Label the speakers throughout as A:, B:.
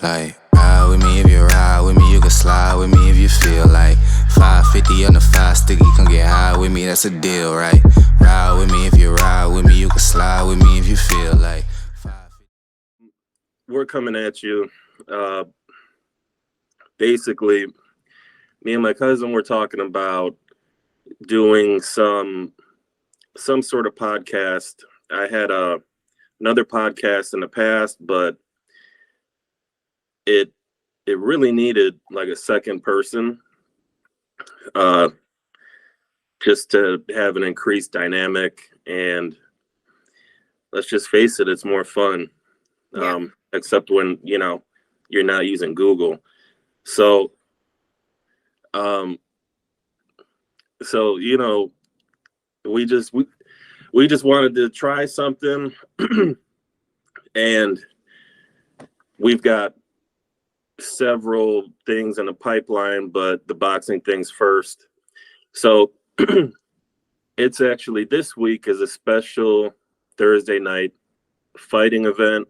A: Like, ride with me if you ride with me, you can slide with me if you feel like 550 on the 5 sticky, come get high with me, that's a deal, right? Ride with me if you ride with me, you can slide with me if you feel like 550.
B: We're coming at you. Basically, me and my cousin were talking about doing some sort of podcast. I had another podcast in the past, but it really needed like a second person, just to have an increased dynamic. And let's just face it, it's more fun.
C: Yeah.
B: Except when you're not using Google. So we just wanted to try something. And we've got several things in the pipeline, but the boxing things first. So it's actually, this week is a special Thursday night fighting event,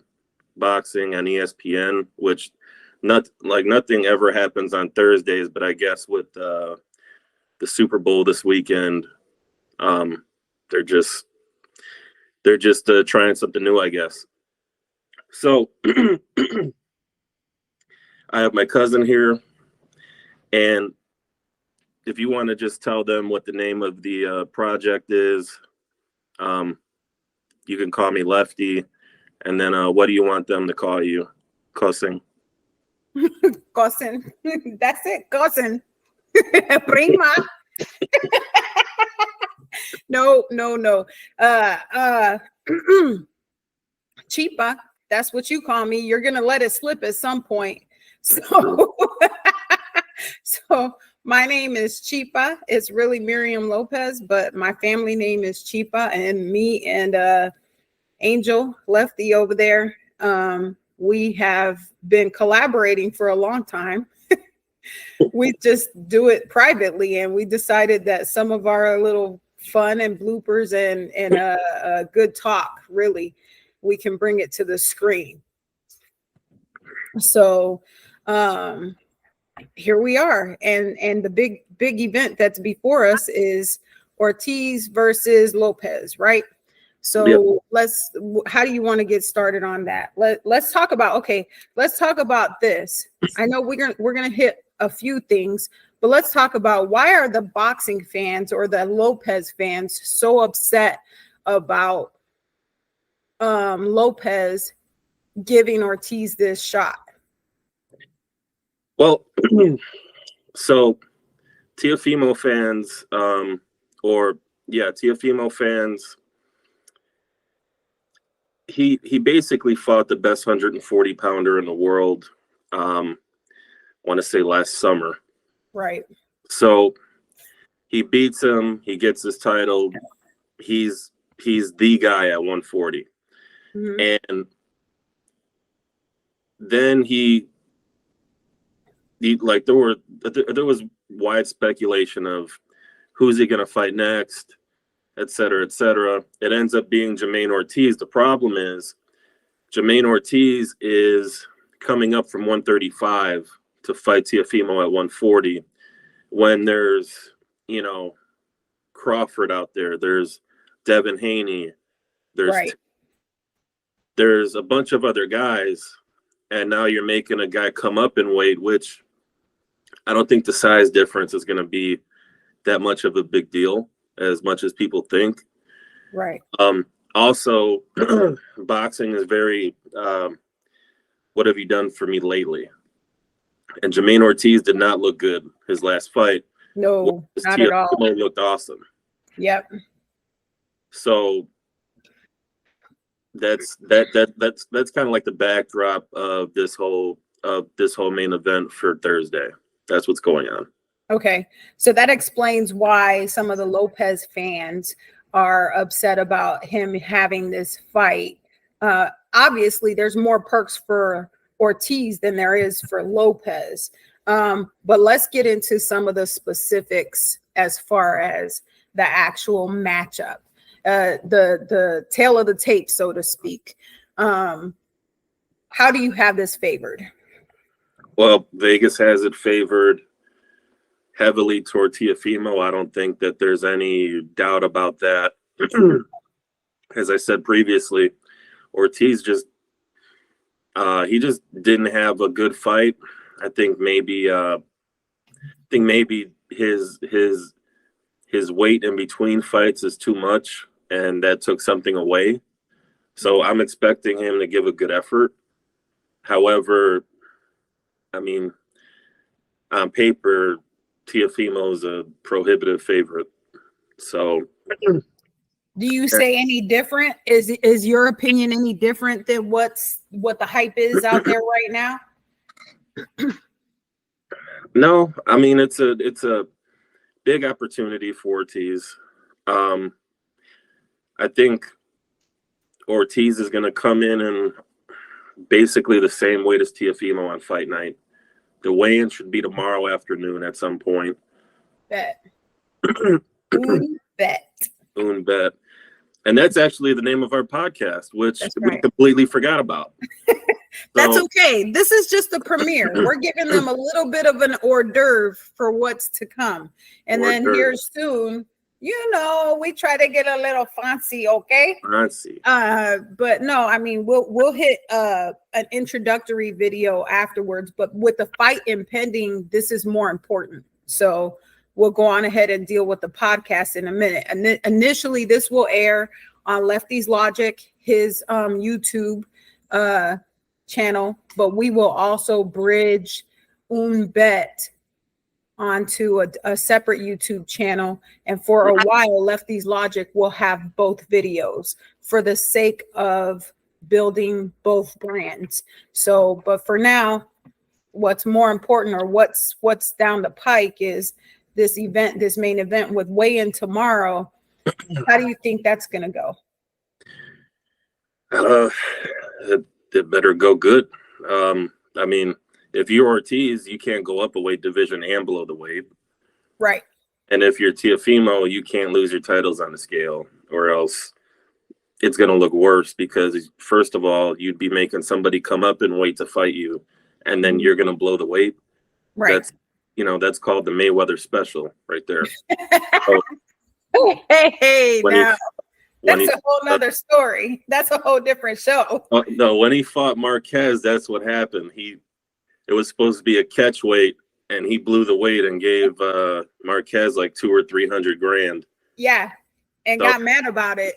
B: boxing on ESPN, which nothing ever happens on Thursdays, but I guess with the Super Bowl this weekend, they're just trying something new, I guess. So I have my cousin here, and if you want to just tell them what the name of the project is, you can call me Lefty, and then what do you want them to call you? Cousin.
C: Cousin. That's it, cousin. Prima. No. Chipa. That's what you call me. You're gonna let it slip at some point. So my name is Chipa. It's really Miriam Lopez, but my family name is Chipa, and me and Angel Lefty over there, we have been collaborating for a long time. We just do it privately, and we decided that some of our little fun and bloopers and a good talk, really, we can bring it to the screen. So here we are, and the big event that's before us is Ortiz versus Lopez, right? So yep. How do you want to get started on that? Let's talk about this. I know we're gonna hit a few things, but let's talk about, why are the boxing fans or the Lopez fans so upset about Lopez giving Ortiz this shot?
B: Well, so Teofimo fans, Teofimo fans, he basically fought the best 140 pounder in the world. Want to say last summer,
C: right?
B: So he beats him, he gets his title. He's the guy at 140, and then he like there was wide speculation of who's he gonna fight next, et cetera, et cetera. It ends up being Jermaine Ortiz. The problem is Jermaine Ortiz is coming up from 135 to fight Teofimo at 140, when there's, Crawford out there, there's Devin Haney, there's a bunch of other guys, and now you're making a guy come up in weight, which I don't think the size difference is going to be that much of a big deal as much as people think.
C: Right.
B: Also, boxing is very, what have you done for me lately? And Jermaine Ortiz did not look good his last fight.
C: No, not at all.
B: Looked awesome.
C: Yep.
B: So that's kind of like the backdrop of this whole main event for Thursday. That's what's going on.
C: Okay, so that explains why some of the Lopez fans are upset about him having this fight. Obviously, there's more perks for Ortiz than there is for Lopez. But let's get into some of the specifics as far as the actual matchup, the tail of the tape, so to speak. How do you have this favored?
B: Well, Vegas has it favored heavily toward Teofimo. I don't think that there's any doubt about that. As I said previously, Ortiz just he just didn't have a good fight. I think maybe his weight in between fights is too much, and that took something away. So I'm expecting him to give a good effort. However, I mean, on paper, Teofimo is a prohibitive favorite. So,
C: do you say any different? Is your opinion any different than what the hype is out there right now?
B: no, I mean it's a big opportunity for Ortiz. I think Ortiz is going to come in basically the same weight as Teofimo on Fight Night. The weigh-in should be tomorrow afternoon at some point.
C: Bet. Bet.
B: Bet. And that's actually the name of our podcast, which
C: right.
B: we completely forgot about.
C: That's okay. This is just a premiere. We're giving them a little bit of an hors d'oeuvre for what's to come. And then here soon, we try to get a little fancy, okay?
B: Fancy.
C: But no, I mean, we'll hit an introductory video afterwards, but with the fight impending, this is more important. So we'll go on ahead and deal with the podcast in a minute. And initially, this will air on Lefty's Logic, his YouTube channel, but we will also bridge Bet onto a separate YouTube channel. And for a while, Lefty's Logic will have both videos for the sake of building both brands. So, but for now, what's more important, or what's down the pike, is this main event with weigh-in tomorrow. How do you think that's going to go?
B: It better go good. I mean, if you're Ortiz, you can't go up a weight division and below the weight.
C: Right.
B: And if you're Teofimo, you can't lose your titles on the scale, or else it's going to look worse, because first of all, you'd be making somebody come up in weight to fight you, and then you're going to blow the weight.
C: Right.
B: That's called the Mayweather special right there.
C: That's a whole nother story. That's a whole different show.
B: No, when he fought Marquez, that's what happened. It was supposed to be a catch weight, and he blew the weight and gave Marquez like $200 or $300 grand.
C: Yeah, and got mad about it.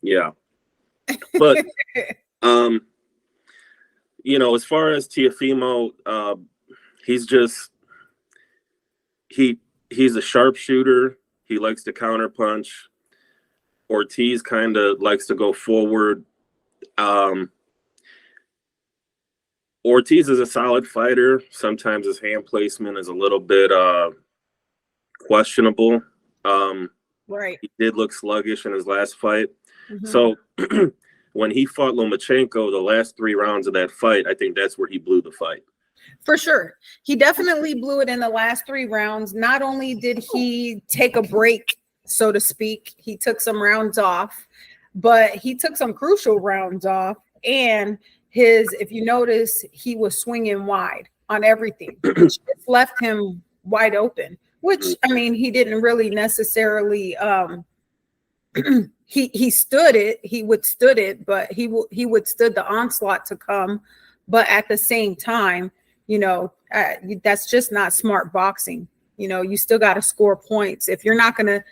B: Yeah, but as far as Teofimo, he's a sharpshooter. He likes to counterpunch. Ortiz kind of likes to go forward. Ortiz is a solid fighter. Sometimes his hand placement is a little bit questionable.
C: Right.
B: He did look sluggish in his last fight. Mm-hmm. So when he fought Lomachenko, the last 3 rounds of that fight, I think that's where he blew the fight.
C: For sure. He definitely blew it in the last 3 rounds. Not only did he take a break, so to speak, he took some rounds off, but he took some crucial rounds off. And if you notice, he was swinging wide on everything, which left him wide open, which, I mean, he didn't really necessarily, he stood it, he withstood it, but he withstood the onslaught to come. But at the same time, that's just not smart boxing. You still got to score points. If you're not gonna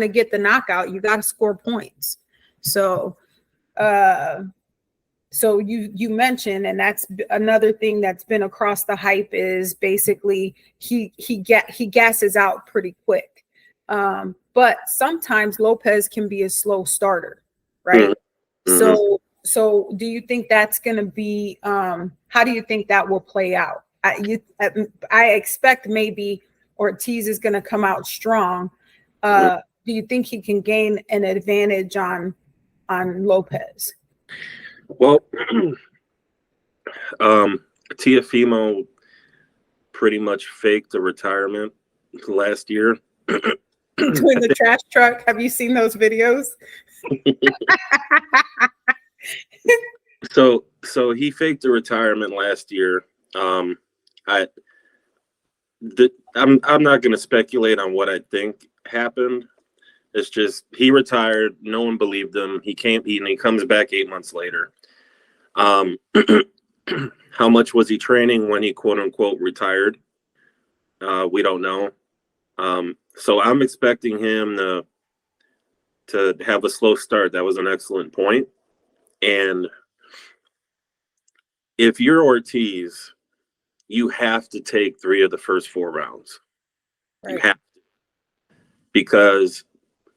C: get the knockout, you got to score points. So, so you mentioned, and that's another thing that's been across the hype, is basically he gasses out pretty quick. But sometimes Lopez can be a slow starter, right? Mm-hmm. So do you think that's going to be? How do you think that will play out? I expect maybe Ortiz is going to come out strong. Do you think he can gain an advantage on Lopez?
B: Well, Teofimo pretty much faked a retirement last year.
C: Doing the trash truck. Have you seen those videos? So
B: he faked a retirement last year. I'm not going to speculate on what I think happened. It's just he retired. No one believed him. He comes back 8 months later. How much was he training when he quote unquote retired? We don't know. So I'm expecting him to have a slow start. That was an excellent point. And if you're Ortiz, you have to take 3 of the first 4 rounds. Right. You have to. Because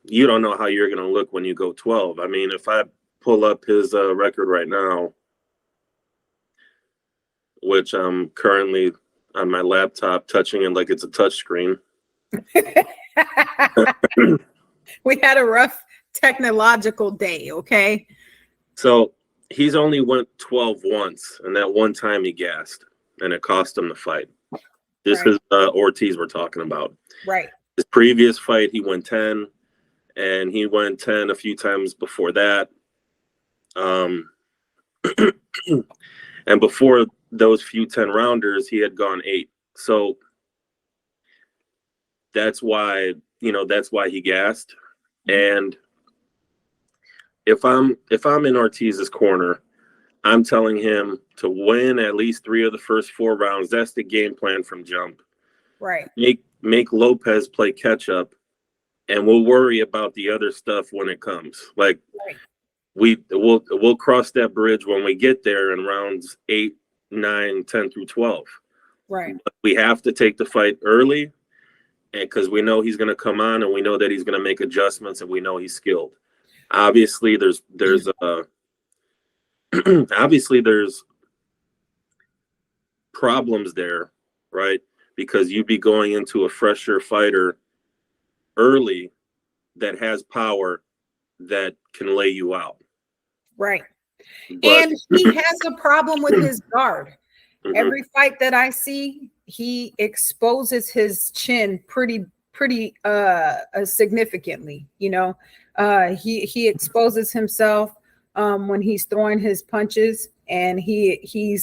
B: you don't know how you're going to look when you go 12. I mean, if I pull up his record right now, which I'm currently on my laptop touching it like it's a touch screen.
C: We had a rough technological day, okay?
B: So he's only went 12 once, and that one time he gassed, and it cost him the fight. This is Ortiz we're talking about.
C: Right.
B: His previous fight, he went 10, and he went 10 a few times before that. And before those few 10-rounders, he had gone 8. So that's why he gassed. And if I'm in Ortiz's corner, I'm telling him to win at least 3 of the first 4 rounds. That's the game plan from jump.
C: Right.
B: Make Lopez play catch up, and we'll worry about the other stuff when it comes. Like we'll cross that bridge when we get there in rounds 8, 9, 10 through 12.
C: Right.
B: But we have to take the fight early, and because we know he's going to come on, and we know that he's going to make adjustments, and we know he's skilled. Obviously, there's problems there, right? Because you'd be going into a fresher fighter early that has power that can lay you out.
C: Right.
B: But,
C: and he has a problem with his guard.
B: Mhm.
C: Every fight that I see, he exposes his chin pretty significantly. He exposes himself when he's throwing his punches, and he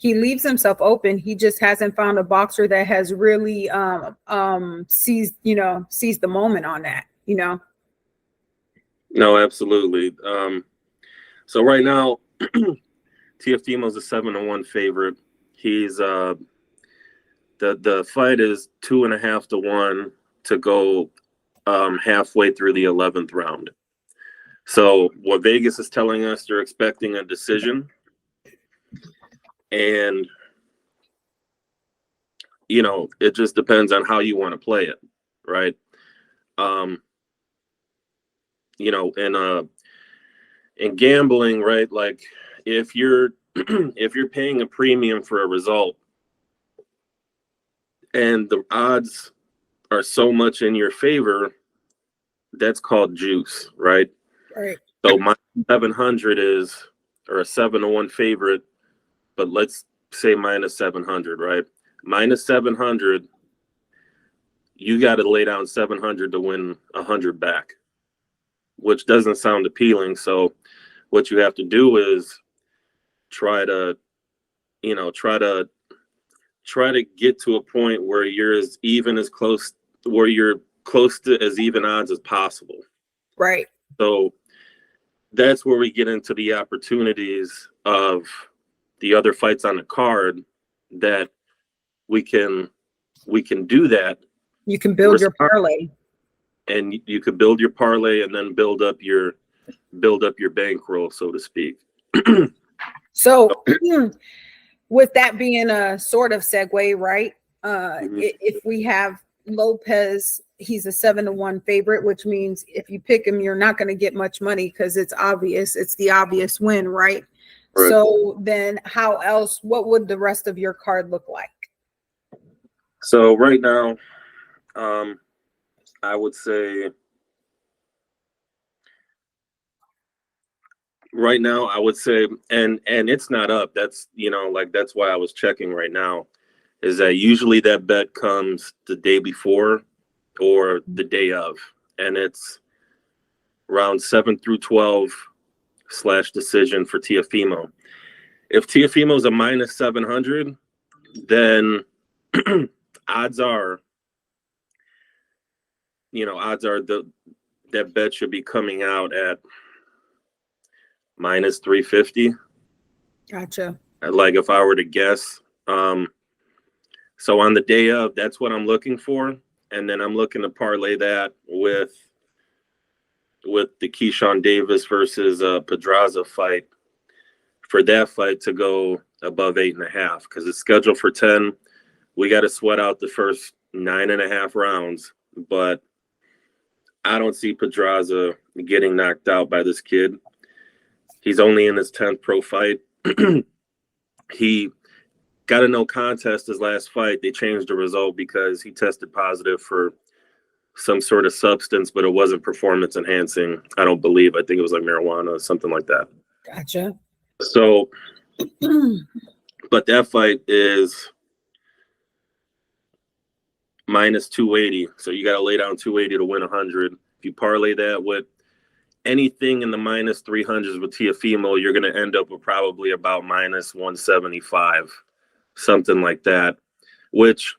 C: leaves himself open. He just hasn't found a boxer that has really seized the moment on that.
B: No, absolutely. So right now, Teofimo's a 7-1 favorite. He's the fight is 2.5 to 1 to go halfway through the 11th round. So what Vegas is telling us, they're expecting a decision, and it just depends on how you want to play it, right? In gambling, right? Like if you're paying a premium for a result, and the odds are so much in your favor, that's called juice, right?
C: Right.
B: So my 700 is, or a 7-1 favorite, but let's say minus 700, right? Minus 700, you got to lay down 700 to win 100 back, which doesn't sound appealing. So what you have to do is try to get to a point where you're close to as even odds as possible.
C: Right.
B: So that's where we get into the opportunities of the other fights on the card that we can do that.
C: You can build your parlay.
B: And you could build your parlay and then build up your bankroll, so to speak.
C: So with that being a sort of segue, right? If we have Lopez, he's a 7-1 favorite, which means if you pick him, you're not going to get much money because it's obvious. It's the obvious win, right? So then what would the rest of your card look like?
B: So right now, I would say and it's not up. That's that's why I was checking right now, is that usually that bet comes the day before or the day of, and it's round 7 through 12 / decision for Teofimo. If Teofimo's a minus 700, then odds are, that bet should be coming out at minus 350.
C: Gotcha.
B: Like if I were to guess. So on the day of, that's what I'm looking for. And then I'm looking to parlay that with the Keyshawn Davis versus Pedraza fight, for that fight to go above 8.5, because it's scheduled for 10. We got to sweat out the first 9.5 rounds, but I don't see Pedraza getting knocked out by this kid. He's only in his 10th pro fight. He got a no contest his last fight. They changed the result because he tested positive for some sort of substance, but it wasn't performance enhancing. I don't believe. I think it was like marijuana, something like that.
C: Gotcha.
B: So, but that fight is minus 280. So you got to lay down 280 to win 100. If you parlay that with anything in the minus 300s with Tiafimo, you're going to end up with probably about minus 175, something like that, which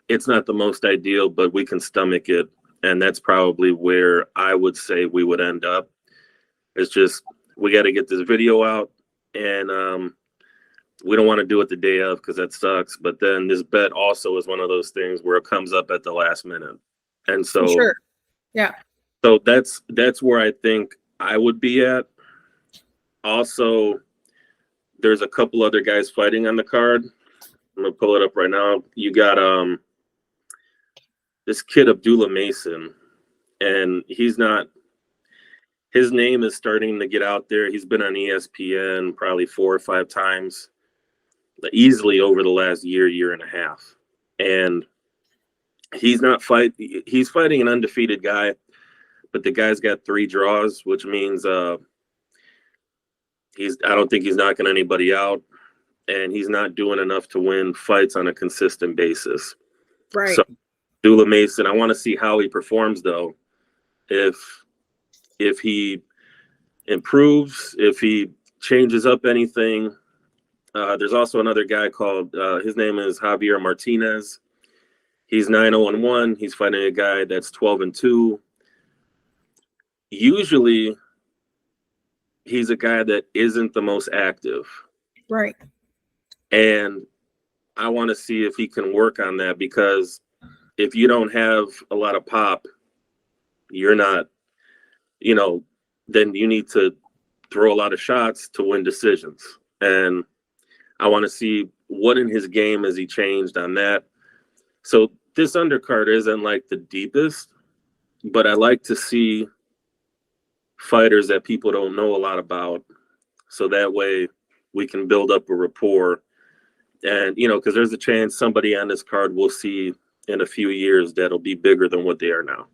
B: it's not the most ideal, but we can stomach it. And that's probably where I would say we would end up. It's just, we got to get this video out, and we don't want to do it the day of because that sucks. But then this bet also is one of those things where it comes up at the last minute. And so,
C: sure. Yeah.
B: So that's where I think I would be at. Also, there's a couple other guys fighting on the card. I'm gonna pull it up right now. You got this kid Abdullah Mason, and his name is starting to get out there. He's been on ESPN probably 4 or 5 times, easily over the last year and a half. And he's fighting an undefeated guy, but the guy's got 3 draws, which means I don't think he's knocking anybody out, and he's not doing enough to win fights on a consistent basis.
C: Right.
B: So Abdullah Mason, I want to see how he performs though. If he improves, if he changes up anything. There's also another guy called, his name is Javier Martinez. He's 9-0-1. He's fighting a guy that's 12-2. Usually, he's a guy that isn't the most active.
C: Right.
B: And I want to see if he can work on that, because if you don't have a lot of pop, you're not, then you need to throw a lot of shots to win decisions. And I want to see what in his game has he changed on that. So this undercard isn't like the deepest, but I like to see fighters that people don't know a lot about, so that way we can build up a rapport. And, because there's a chance somebody on this card we'll see in a few years that'll be bigger than what they are now.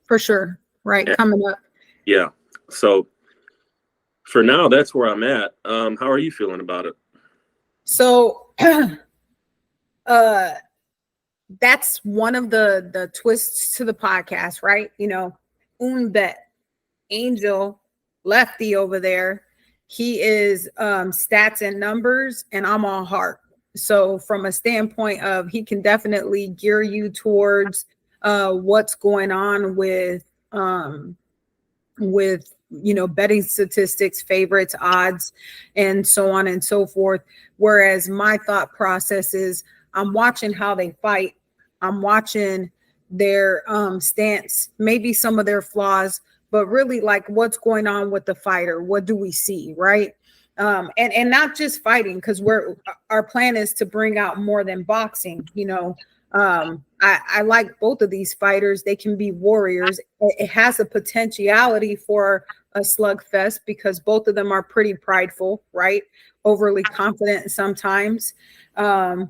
C: For sure. Right. And, coming up.
B: Yeah. So for now, that's where I'm at. How are you feeling about it?
C: So that's one of the twists to the podcast, right? Bet, Angel, Lefty over there, he is stats and numbers, and I'm all heart. So from a standpoint of, he can definitely gear you towards what's going on with betting statistics, favorites, odds, and so on and so forth. Whereas my thought process is, I'm watching how they fight. I'm watching their stance, maybe some of their flaws, but really like what's going on with the fighter. What do we see, right? And not just fighting, because our plan is to bring out more than boxing. I like both of these fighters. They can be warriors. It has a potentiality for a slugfest because both of them are pretty prideful, right? Overly confident sometimes. The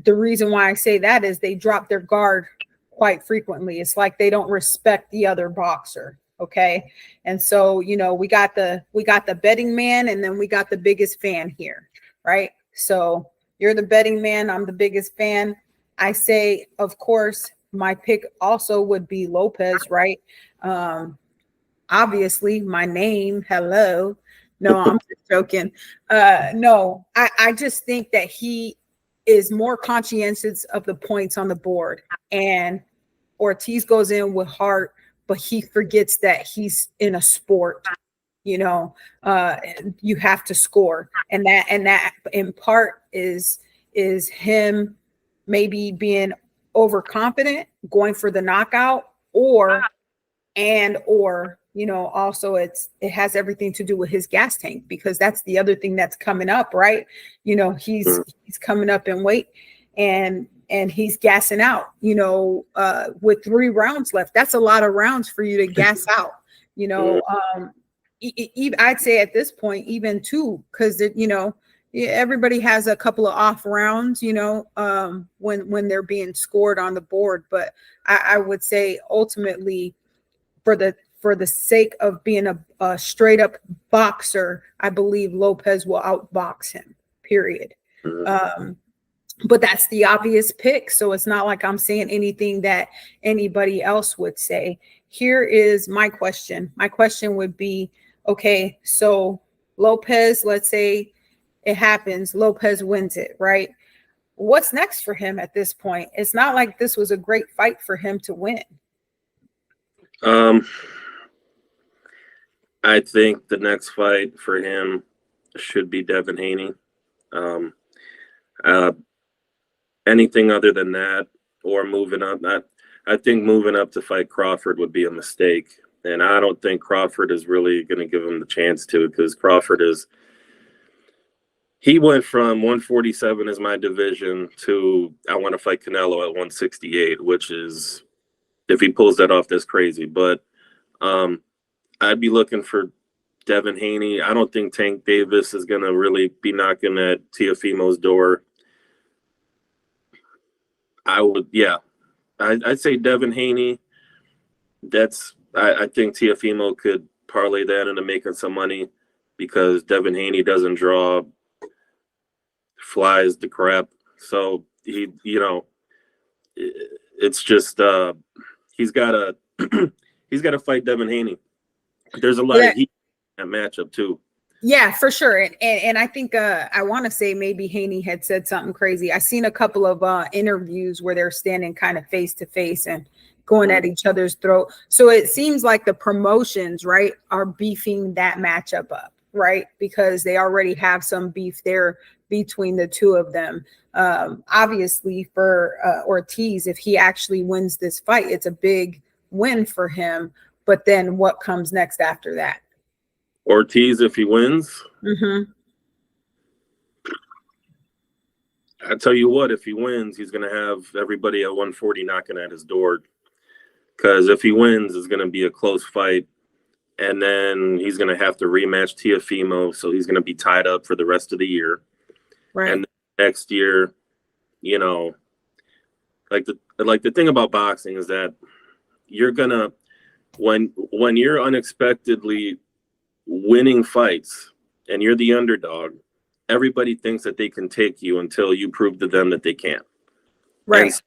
C: reason why I say that is they drop their guard quite frequently. It's like they don't respect the other boxer. Okay. And so, we got the betting man, and then we got the biggest fan here, right? So you're the betting man. I'm the biggest fan. I say, of course, my pick also would be Lopez, right? Obviously my name, hello. No, I'm just joking. No, I just think that he is more conscientious of the points on the board, and Ortiz goes in with heart, but he forgets that he's in a sport. You know, you have to score, and that in part is him maybe being overconfident, going for the knockout, or you know, also it has everything to do with his gas tank, because that's the other thing that's coming up, right? You know, he's coming up in weight, and he's gassing out, you know, with 3 rounds left. That's a lot of rounds for you to gas out, you know. I'd say at this point, even 2, because you know, everybody has a couple of off rounds, you know, when they're being scored on the board. But I would say ultimately, for the sake of being a straight up boxer, I believe Lopez will outbox him, period. But that's the obvious pick. So it's not like I'm saying anything that anybody else would say. Here is my question. My question would be, okay, so Lopez, let's say it happens, Lopez wins it, right? What's next for him at this point? It's not like this was a great fight for him to win.
B: I think the next fight for him should be Devin Haney. Anything other than that, or moving up, I think moving up to fight Crawford would be a mistake. And I don't think Crawford is really going to give him the chance to, because Crawford he went from 147 as my division to I want to fight Canelo at 168, which is, if he pulls that off, that's crazy. But I'd be looking for Devin Haney. I don't think Tank Davis is going to really be knocking at Teofimo's door. I'd say Devin Haney. I think Teofimo could parlay that into making some money, because Devin Haney doesn't draw, flies the crap. So he, you know, it's just he's got to fight Devin Haney. There's a lot of heat in that matchup too.
C: Yeah, for sure. And I think I want to say maybe Haney had said something crazy. I seen a couple of interviews where they're standing kind of face to face and going at each other's throat. So it seems like the promotions, right, are beefing that matchup up, right? Because they already have some beef there between the two of them. Obviously for Ortiz, if he actually wins this fight, it's a big win for him. But then what comes next after that?
B: Ortiz, if he wins, I tell you what, if he wins, he's going to have everybody at 140 knocking at his door. Because if he wins, it's going to be a close fight. And then he's going to have to rematch Teofimo. So he's going to be tied up for the rest of the year.
C: Right.
B: And next year, you know, like the thing about boxing is that you're going to, when you're unexpectedly winning fights and you're the underdog, everybody thinks that they can take you until you prove to them that they can't.
C: Right. And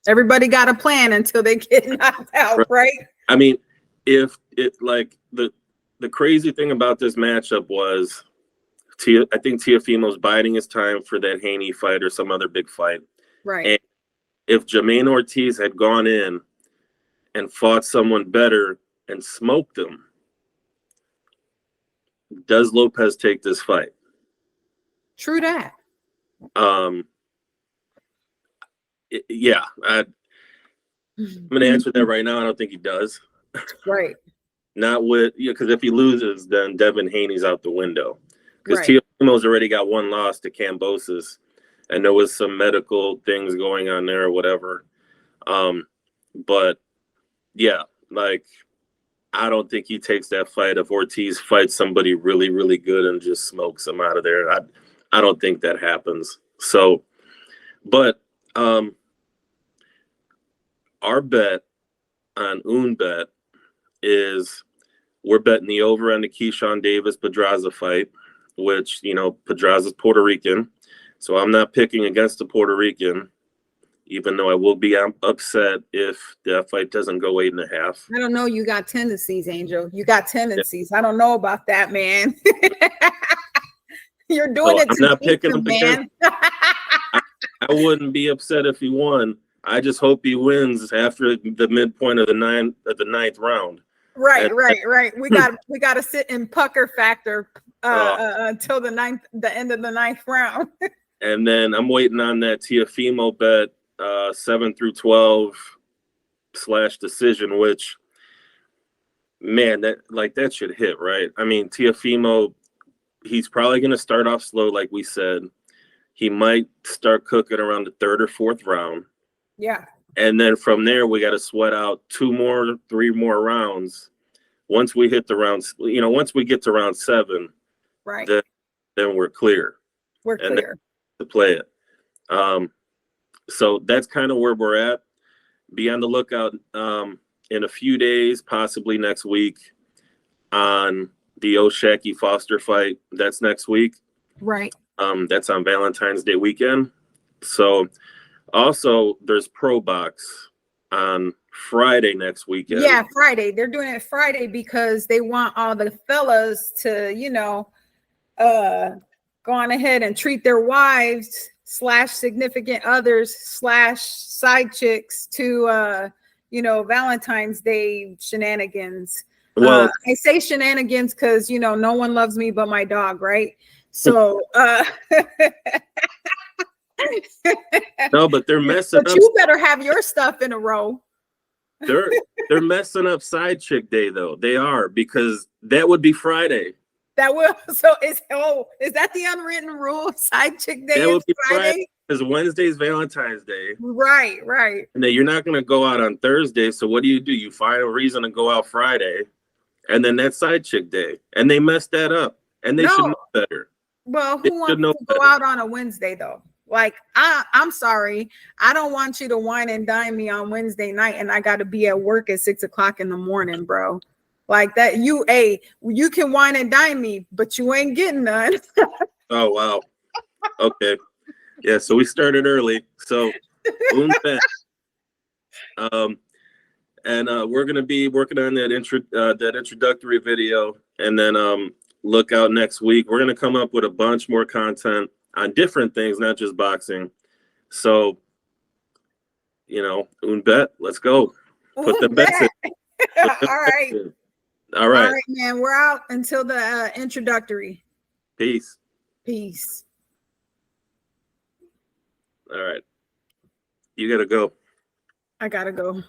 C: everybody got a plan until they get knocked out, right?
B: I mean, if it like the crazy thing about this matchup was I think Teofimo's biding his time for that Haney fight or some other big fight.
C: Right.
B: And if Jermaine Ortiz had gone in and fought someone better and smoked him, does Lopez take this fight?
C: True that.
B: Yeah, I'm going to answer that right now. I don't think he does.
C: Right.
B: Not with, because if he loses, then Devin Haney's out the window. Because
C: right.
B: Teofimo's already got one loss to Cambosis, and there was some medical things going on there or whatever. But yeah, like, I don't think he takes that fight if Ortiz fights somebody really, really good and just smokes him out of there. I don't think that happens. So, but our bet on Unbet is we're betting the over on the Keyshawn Davis Pedraza fight, which, you know, Pedraza's Puerto Rican. So I'm not picking against the Puerto Rican, even though I will be upset if that fight doesn't go 8.5.
C: I don't know. You got tendencies, Angel. You got tendencies. Yeah. I don't know about that, man. You're doing it.
B: I'm not picking them, man. I wouldn't be upset if he won. I just hope he wins after the midpoint of the ninth round.
C: Right,
B: And,
C: right. We got to sit in pucker factor until the end of the ninth round.
B: and then I'm waiting on that Teofimo bet 7 through 12 / decision, which, man, that should hit, right? I mean, Teofimo, he's probably going to start off slow, like we said. He might start cooking around the third or fourth round.
C: Yeah.
B: And then from there, we got to sweat out 3 more rounds. Once we hit the rounds, once we get to round 7,
C: right,
B: then we're clear.
C: We're clear
B: to play it. So that's kind of where we're at. Be on the lookout in a few days, possibly next week, on the Oshaki Foster fight. That's next week.
C: Right.
B: That's on Valentine's Day weekend. So also there's Pro Box on Friday next weekend.
C: Yeah, Friday. They're doing it Friday because they want all the fellas to, go on ahead and treat their wives / significant others / side chicks to Valentine's Day shenanigans.
B: Well,
C: I say shenanigans because no one loves me but my dog, right? So
B: no, but they're messing up.
C: You better have your stuff in a row.
B: They're messing up side chick day though. They are, because that would be Friday.
C: That will is that the unwritten rule? Side chick day is Friday?
B: Because Wednesday's Valentine's Day.
C: Right.
B: And then you're not gonna go out on Thursday. So what do? You find a reason to go out Friday, and then that's side chick day. And they messed that up. And they should know better.
C: Well, who wants to go out on a Wednesday though? Like, I'm sorry. I don't want you to wine and dine me on Wednesday night and I got to be at work at 6 o'clock in the morning, bro. Like that, you can wine and dine me, but you ain't getting none.
B: Oh, wow. Okay. Yeah, so we started early. So, and we're going to be working on that introductory video, and then look out next week. We're going to come up with a bunch more content on different things, not just boxing. So, un bet, let's go. Put the bets in. All right,
C: man. We're out until the introductory.
B: Peace.
C: All
B: right. You got to go.
C: I got to go.